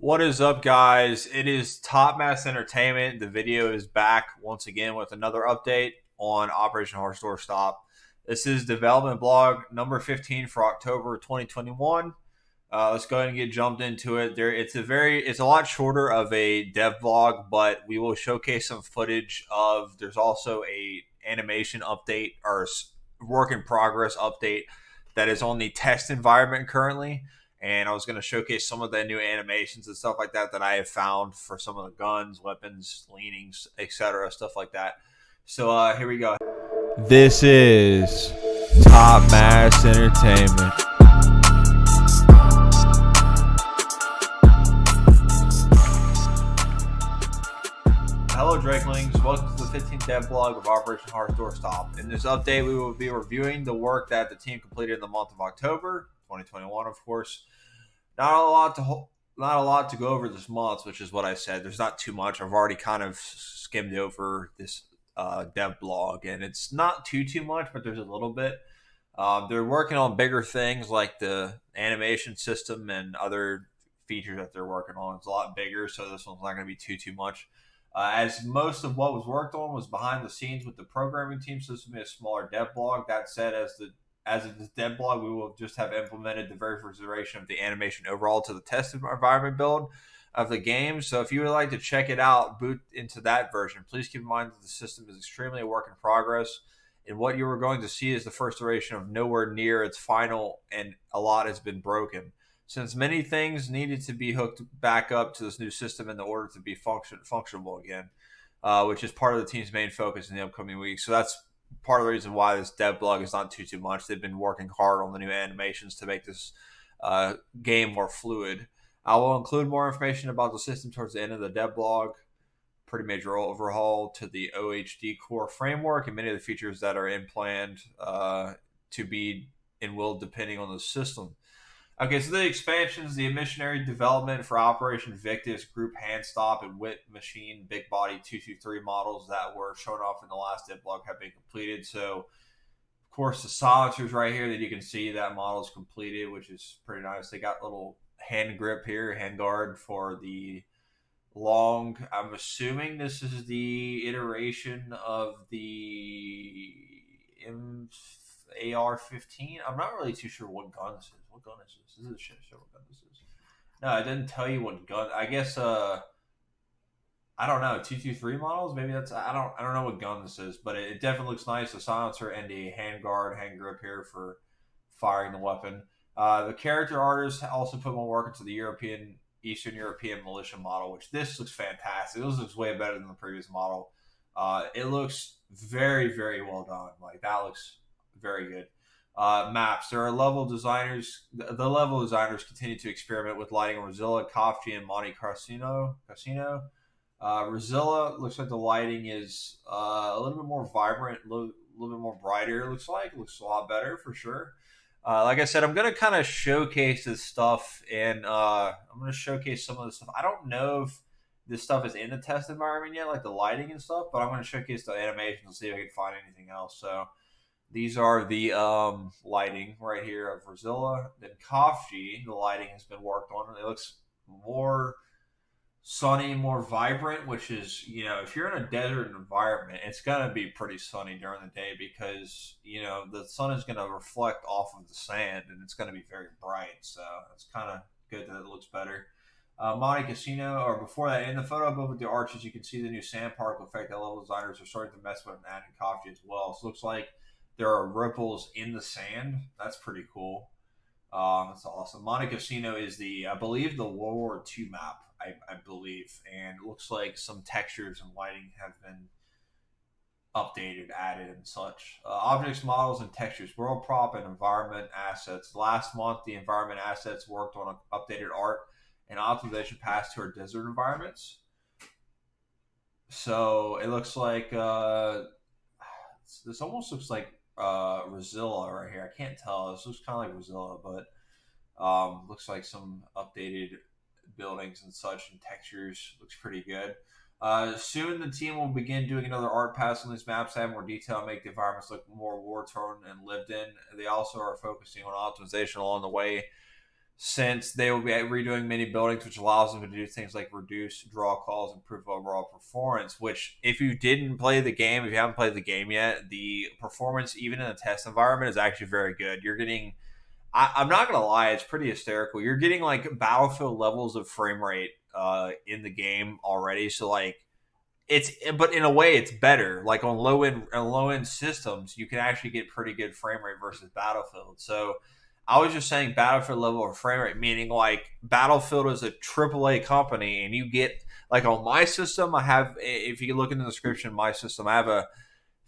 What is up, guys? It is Top Mass Entertainment. The video is back once again with another update on Operation Horse Doorstop. This is development blog number 15 for October 2021. Let's go ahead and get jumped into it. It's a lot shorter of a dev blog, but we will showcase some footage of. There's also a animation update or work in progress update that is on the test environment currently, and I was going to showcase some of the new animations and stuff like that I have found for some of the guns, weapons, leanings, etc., stuff like that. So here we go. This is Top Mass Entertainment. Hello, Drakelings. Welcome to the 15th dev blog of Operation Horse Doorstop. In this update, we will be reviewing the work that the team completed in the month of October 2021, of course. Not a lot to go over this month, which is what I said. There's not too much. I've already kind of skimmed over this dev blog, and it's not too much, but there's a little bit. They're working on bigger things like the animation system and other features that they're working on. It's a lot bigger, so this one's not going to be too much. As most of what was worked on was behind the scenes with the programming team, so this will be a smaller dev blog. That said, as of this dev blog, we will just have implemented the very first iteration of the animation overall to the test environment build of the game. So if you would like to check it out, boot into that version. Please keep in mind that the system is extremely a work in progress, and what you are going to see is the first iteration of nowhere near its final, and a lot has been broken. Since many things needed to be hooked back up to this new system in order to be functionable again, which is part of the team's main focus in the upcoming weeks. So that's part of the reason why this dev blog is not too much. They've been working hard on the new animations to make this game more fluid. I will include more information about the system towards the end of the dev blog. Pretty major overhaul to the OHD core framework and many of the features that are in planned to be in will depending on the system. Okay, so the expansions, the missionary development for Operation Victus, Group Handstop, and Wit Machine Big Body 223 models that were shown off in the last dev blog have been completed. So, of course, the silencers right here that you can see, that model is completed, which is pretty nice. They got a little hand grip here, hand guard for the long. I'm assuming this is the iteration of the AR-15. I'm not really too sure what gun this is. What gun is this? This is a shit show what gun this is. No, it didn't tell you what gun. I guess I don't know, 223 models. Maybe that's I don't know what gun this is, but it definitely looks nice. The silencer and a hand grip here for firing the weapon. The character artists also put more work into the Eastern European militia model, which this looks fantastic. This looks way better than the previous model. It looks very well done. Like, that looks very good. Maps. There are level designers. The level designers continue to experiment with lighting on Rosilla, Kofji, and Monte Casino. Rosilla looks like the lighting is a little bit more vibrant, a little bit more brighter. It looks a lot better for sure. Like I said, I'm going to kind of showcase this stuff, and I'm going to showcase some of the stuff. I don't know if this stuff is in the test environment yet, like the lighting and stuff, but I'm going to showcase the animations and see if I can find anything else. So these are the lighting right here of Rosilla. Then Kofji, the lighting has been worked on, and it looks more sunny, more vibrant, which is, if you're in a desert environment, it's going to be pretty sunny during the day because, the sun is going to reflect off of the sand, and it's going to be very bright. So it's kind of good that it looks better. Monte Casino, or before that, in the photo above with the arches, you can see the new sand particle effect that level designers are starting to mess with and adding Kofji as well. So it looks like there are ripples in the sand. That's pretty cool. That's awesome. Monte Casino is I believe, the World War II map, I believe, and it looks like some textures and lighting have been updated, added, and such. Objects, models, and textures. World prop and environment assets. Last month, the environment assets worked on updated art and optimization paths to our desert environments. So it looks like this almost looks like Rosilla right here. I can't tell. This looks kind of like Rosilla, but looks like some updated buildings and such and textures. Looks pretty good. Soon the team will begin doing another art pass on these maps to have more detail and make the environments look more war-torn and lived in. They also are focusing on optimization along the way since they will be redoing many buildings, which allows them to do things like reduce draw calls, improve overall performance. Which, if you didn't play the game, if you haven't played the game yet, the performance, even in a test environment, is actually very good. You're getting, I'm not gonna lie, it's pretty hysterical. You're getting like Battlefield levels of frame rate in the game already. So like, but in a way it's better. Like on low end systems, you can actually get pretty good frame rate versus Battlefield. So I was just saying Battlefield level of frame rate, meaning like Battlefield is a AAA company, and you get like on my system, I have, if you look in the description, my system, I have a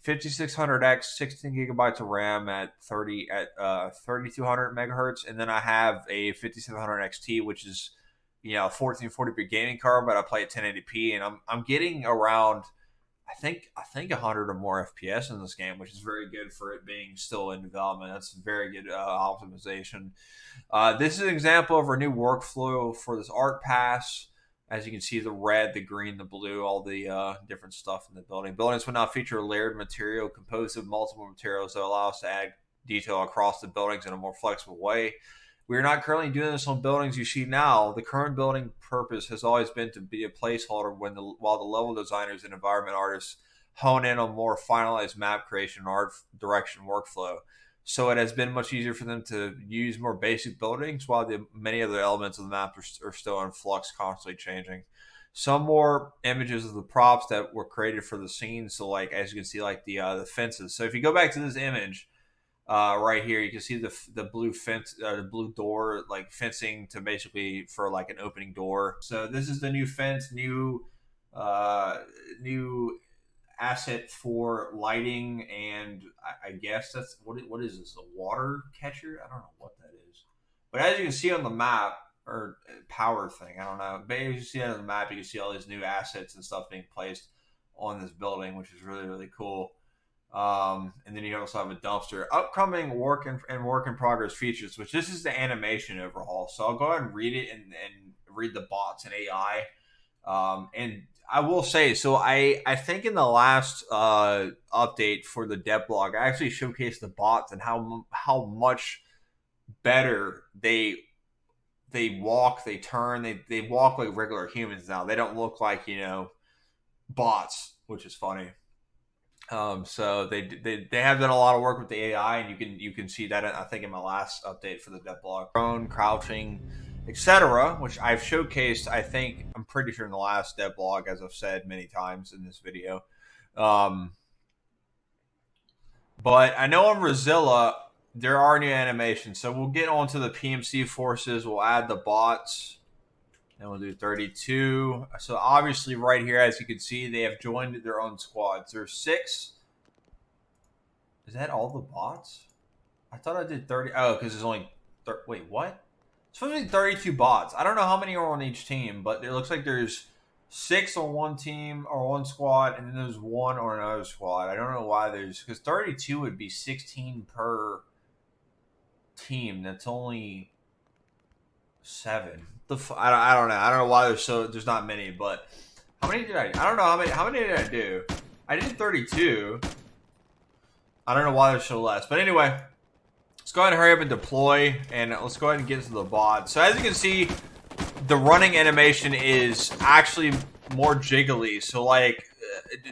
5600X, 16 gigabytes of RAM at 3200 megahertz, and then I have a 5700 XT, which is 1440p gaming card, but I play at 1080p, and I'm getting around I think 100 or more FPS in this game, which is very good for it being still in development. That's very good optimization. This is an example of our new workflow for this art pass. As you can see, the red, the green, the blue, all the different stuff in the building. Buildings will now feature layered material composed of multiple materials that allow us to add detail across the buildings in a more flexible way. We are not currently doing this on buildings you see now. The current building purpose has always been to be a placeholder while the level designers and environment artists hone in on more finalized map creation and art direction workflow. So it has been much easier for them to use more basic buildings while many other elements of the map are still in flux, constantly changing. Some more images of the props that were created for the scene. So like, as you can see, like the fences. So if you go back to this image, right here, you can see the blue fence, the blue door, like fencing to basically for like an opening door. So this is the new fence, new asset for lighting, and I guess that's what is this? A water catcher? I don't know what that is. But as you can see on the map, or power thing, I don't know. But as you see it on the map, you can see all these new assets and stuff being placed on this building, which is really, really cool. And then you also have a dumpster. Upcoming work in progress features, which this is the animation overhaul. So I'll go ahead and read it and read the bots and AI. And I will say, so I think in the last update for the dev blog, I actually showcased the bots and how much better they walk, they turn, they walk like regular humans now. They don't look like bots, which is funny. So they have done a lot of work with the AI, and you can see that I think in my last update for the dev blog. Prone, crouching, etc., which I've showcased. I'm pretty sure in the last dev blog, as I've said many times in this video. But I know on Rozilla there are new animations, so we'll get onto the PMC forces. We'll add the bots. And we'll do 32. So obviously right here, as you can see, they have joined their own squads. There's 6. Is that all the bots? I thought I did 30. Oh, because there's only... Wait, what? It's supposed to be 32 bots. I don't know how many are on each team, but it looks like there's 6 on one team or one squad, and then there's 1 on another squad. I don't know why there's... Because 32 would be 16 per team. That's only 7. I don't know. I don't know why there's not many, but how many did I don't know how many did I do? I did 32. I don't know why there's so less. But anyway, let's go ahead and hurry up and deploy, and let's go ahead and get into the bot. So as you can see, the running animation is actually more jiggly. So like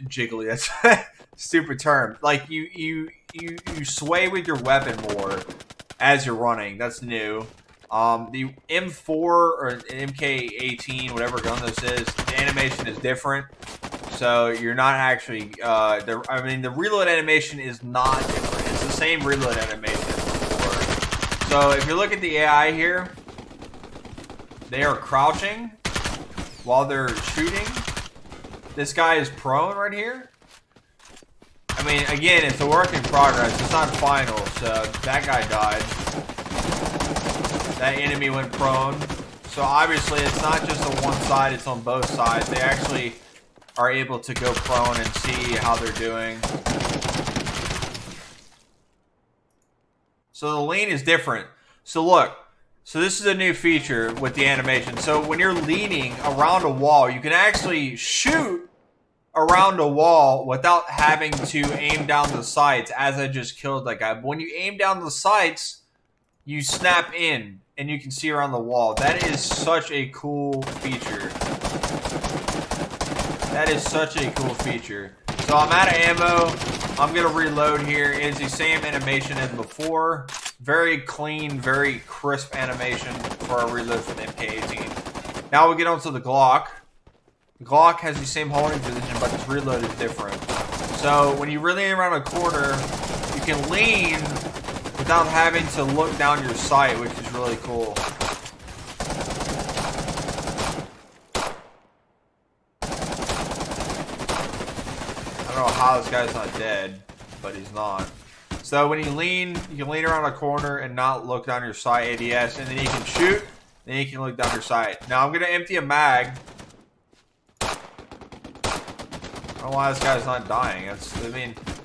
jiggly, that's a stupid term. Like you sway with your weapon more as you're running. That's new. The M4 or MK18, whatever gun this is, the animation is different. So you're not actually, the reload animation is not different. It's the same reload animation as before. So if you look at the AI here, they are crouching while they're shooting. This guy is prone right here. I mean, again, it's a work in progress. It's not final, so that guy died. That enemy went prone. So obviously it's not just on one side, it's on both sides. They actually are able to go prone and see how they're doing. So the lean is different. So look, so this is a new feature with the animation. So when you're leaning around a wall, you can actually shoot around a wall without having to aim down the sights, as I just killed that guy. But when you aim down the sights, you snap in and you can see around the wall. That is such a cool feature. That is such a cool feature. So I'm out of ammo. I'm going to reload here. It's the same animation as before. Very clean, very crisp animation for a reload for the MK18. Now we get onto the Glock. The Glock has the same holding position, but its reload is different. So when you're leaning around a corner, you can lean without having to look down your sight, which is really cool. I don't know how this guy's not dead, but he's not. So when you can lean around a corner and not look down your sight, ADS, and then you can shoot, then you can look down your sight. Now I'm going to empty a mag. I don't know why this guy's not dying.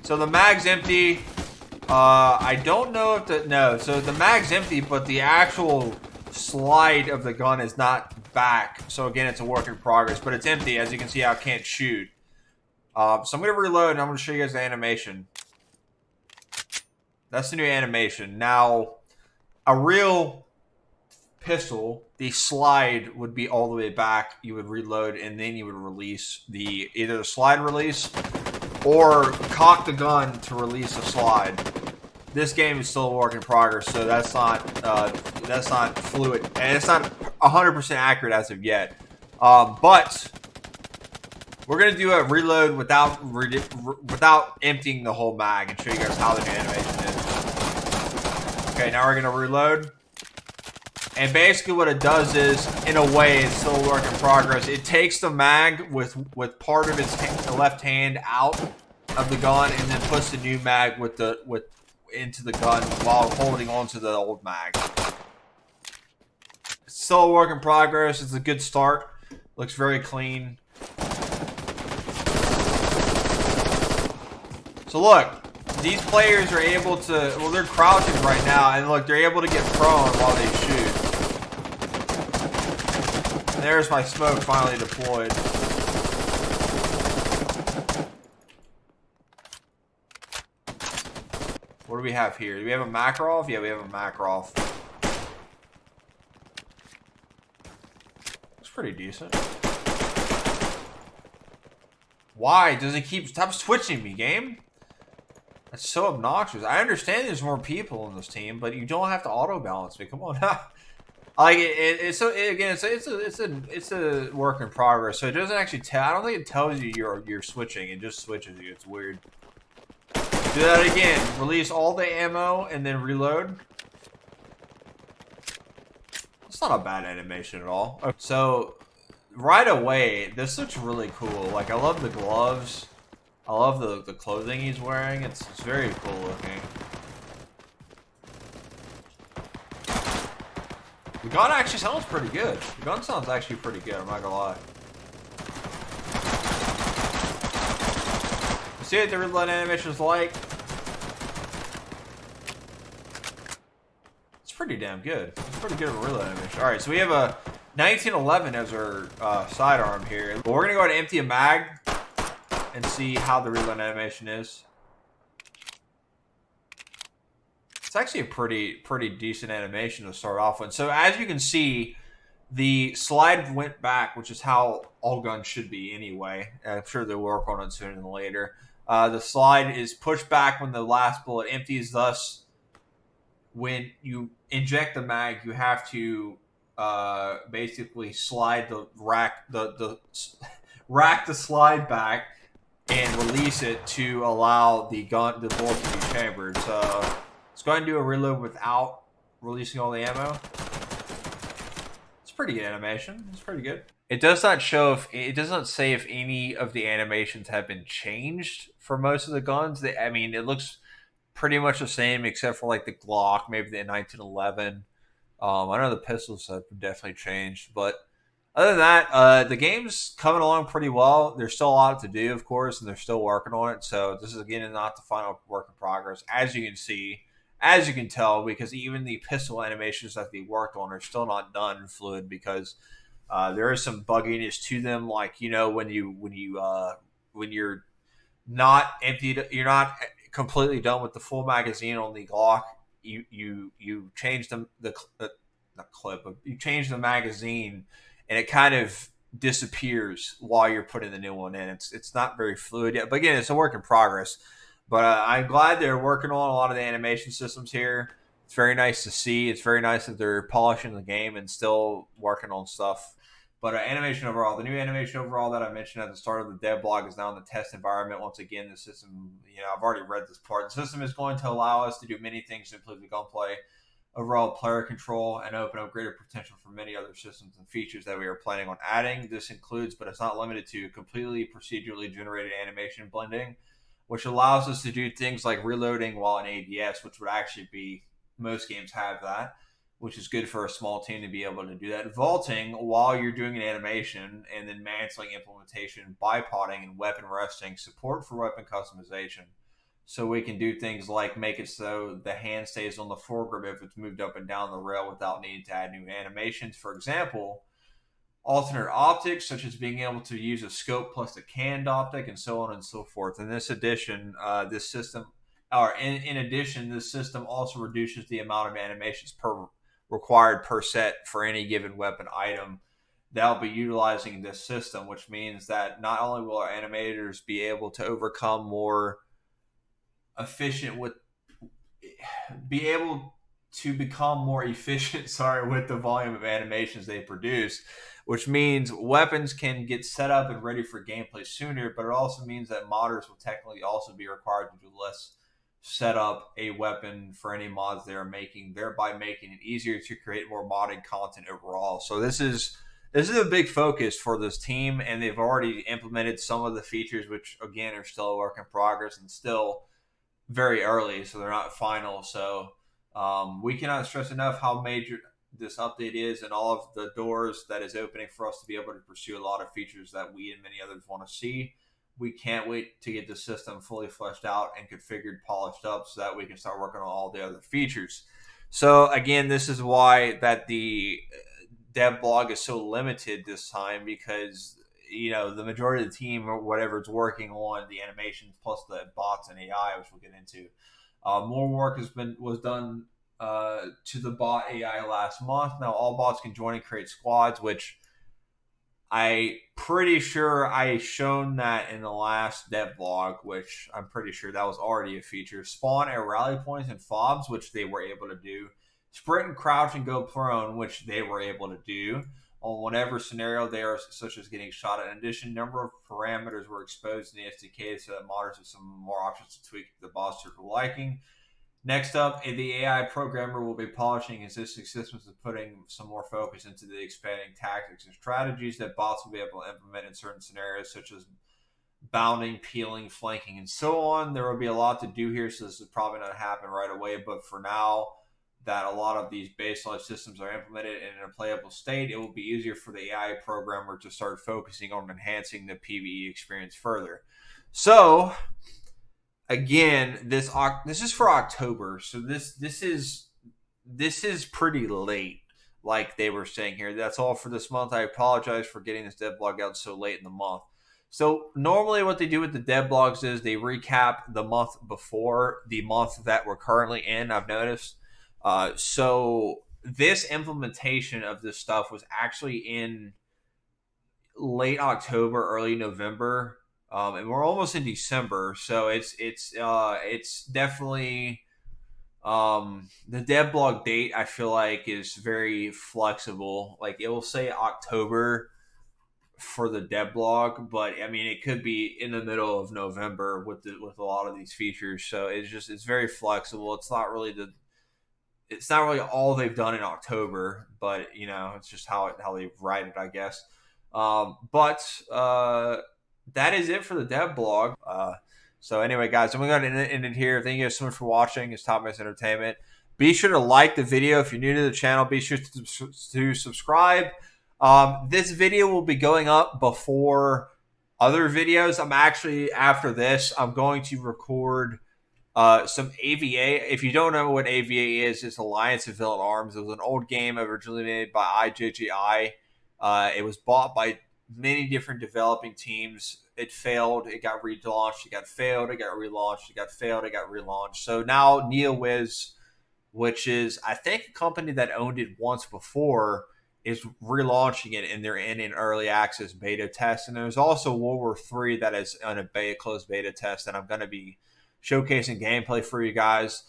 So the mag's empty. I don't know if so the mag's empty, but the actual slide of the gun is not back. So again, it's a work in progress, but it's empty. As you can see, I can't shoot. So I'm going to reload, and I'm going to show you guys the animation. That's the new animation. Now, a real pistol, the slide would be all the way back. You would reload, and then you would release either the slide release or cock the gun to release the slide. This game is still a work in progress, so that's not fluid, and it's not 100% accurate as of yet. But we're gonna do a reload without emptying the whole mag and show you guys how the new animation is. Okay, now we're gonna reload. And basically what it does is, in a way, it's still a work in progress. It takes the mag with part of its left hand out of the gun and then puts the new mag into the gun while holding onto the old mag. It's still a work in progress. It's a good start. Looks very clean. So look, these players are able to, well, they're crouching right now, and look, they're able to get prone while they shoot. And there's my smoke finally deployed. What do we have here? Do we have a Makarov? Yeah, we have a Makarov. Looks pretty decent. Why does it stop switching me, game? That's so obnoxious. I understand there's more people in this team, but you don't have to auto balance me. Come on, like it's a work in progress. So it doesn't actually tell. I don't think it tells you you're switching. It just switches you. It's weird. Do that again. Release all the ammo and then reload. It's not a bad animation at all. Okay. So right away, this looks really cool. Like, I love the gloves. I love the clothing he's wearing. It's very cool looking. The gun actually sounds pretty good. The gun sounds actually pretty good, I'm not gonna lie. You see what the reload animation is like? It's pretty damn good. It's pretty good of a reload animation. Alright, so we have a 1911 as our sidearm here. But we're gonna go ahead and empty a mag and see how the reload animation is. It's actually a pretty decent animation to start off with. So as you can see, the slide went back, which is how all guns should be anyway. I'm sure they'll work on it sooner than later. The slide is pushed back when the last bullet empties. Thus, when you inject the mag, you have to basically slide the rack the slide back and release it to allow the bullet to be chambered. So let's go ahead and do a reload without releasing all the ammo. It's pretty good animation. It's pretty good. It does not say if any of the animations have been changed for most of the guns. I mean, it looks pretty much the same except for like the Glock, maybe the 1911. I know the pistols have definitely changed, but other than that, the game's coming along pretty well. There's still a lot to do, of course, and they're still working on it. So this is, again, not the final work in progress, as you can see, as you can tell, because even the pistol animations that they worked on are still not done fluid because there is some bugginess to them. Like, you know, when you're not emptied, you're not completely done with the full magazine on the Glock. You change the not clip, but you change the magazine, and it kind of disappears while you're putting the new one in. It's not very fluid yet, but again, it's a work in progress. But I'm glad they're working on a lot of the animation systems here. It's very nice to see. It's very nice that they're polishing the game and still working on stuff. But animation overall, the new animation overall that I mentioned at the start of the dev blog is now in the test environment. Once again, the system, I've already read this part. The system is going to allow us to do many things to improve the gunplay, overall player control, and open up greater potential for many other systems and features that we are planning on adding. This includes, but it's not limited to, completely procedurally generated animation blending, which allows us to do things like reloading while in ADS, which would actually be, most games have that, which is good for a small team to be able to do that. Vaulting while you're doing an animation, and then mantling implementation, bipoding, and weapon resting, support for weapon customization. So we can do things like make it so the hand stays on the foregrip if it's moved up and down the rail without needing to add new animations. For example, alternate optics, such as being able to use a scope plus a canned optic, and so on and so forth. In this addition, this system also reduces the amount of animations required per set for any given weapon item that'll be utilizing this system, which means that not only will our animators be able to become more efficient with the volume of animations they produce, which means weapons can get set up and ready for gameplay sooner, but it also means that modders will technically also be required to do less set up a weapon for any mods they are making, thereby making it easier to create more modded content overall. So this is a big focus for this team, and they've already implemented some of the features, which again are still a work in progress and still very early, so they're not final. So we cannot stress enough how major this update is and all of the doors that is opening for us to be able to pursue a lot of features that we and many others want to see. We can't wait to get the system fully fleshed out and configured, polished up, so that we can start working on all the other features. So again, this is why that the dev blog is so limited this time, because the majority of the team or whatever is working on the animations plus the bots and AI, which we'll get into. More work was done to the bot AI last month. Now all bots can join and create squads, which I pretty sure I shown that in the last dev blog, which I'm pretty sure that was already a feature. Spawn at rally points and fobs, which they were able to do. Sprint and crouch and go prone, which they were able to do on whatever scenario they are, such as getting shot at. In addition, number of parameters were exposed in the SDK, so that modders have some more options to tweak the bots to their liking. Next up, the AI programmer will be polishing existing systems and putting some more focus into the expanding tactics and strategies that bots will be able to implement in certain scenarios, such as bounding, peeling, flanking, and so on. There will be a lot to do here, so this is probably not happen right away, but for now that a lot of these baseline systems are implemented in a playable state, it will be easier for the AI programmer to start focusing on enhancing the PvE experience further. So again, this is for October, so this is pretty late, like they were saying here. That's all for this month. I apologize for getting this dev blog out so late in the month. So normally what they do with the dev blogs is they recap the month before the month that we're currently in, I've noticed. So this implementation of this stuff was actually in late October, early November. And we're almost in December, so it's definitely the dev blog date. I feel like is very flexible. Like it will say October for the dev blog, but I mean it could be in the middle of November with a lot of these features. So it's very flexible. It's not really all they've done in October, but it's just how they write it, I guess. That is it for the dev blog. So anyway, guys, I'm going to end it here. Thank you guys so much for watching. It's Top Mess Entertainment. Be sure to like the video. If you're new to the channel, be sure to subscribe. This video will be going up before other videos. After this, I'm going to record some AVA. If you don't know what AVA is, it's Alliance of Villain Arms. It was an old game originally made by IGGI. It was bought by many different developing teams. It failed. It got relaunched. It got failed. It got relaunched. It got failed. It got relaunched. So now NeoWiz which is, I think, a company that owned it once before is relaunching it, and they're in an early access beta test. And there's also World War III that is on a closed beta test, and I'm going to be showcasing gameplay for you guys.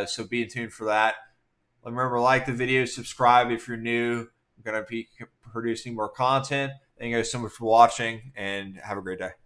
So be tuned for that. Remember, like the video, subscribe if you're new. I'm going to be producing more content. Thank you guys so much for watching, and have a great day.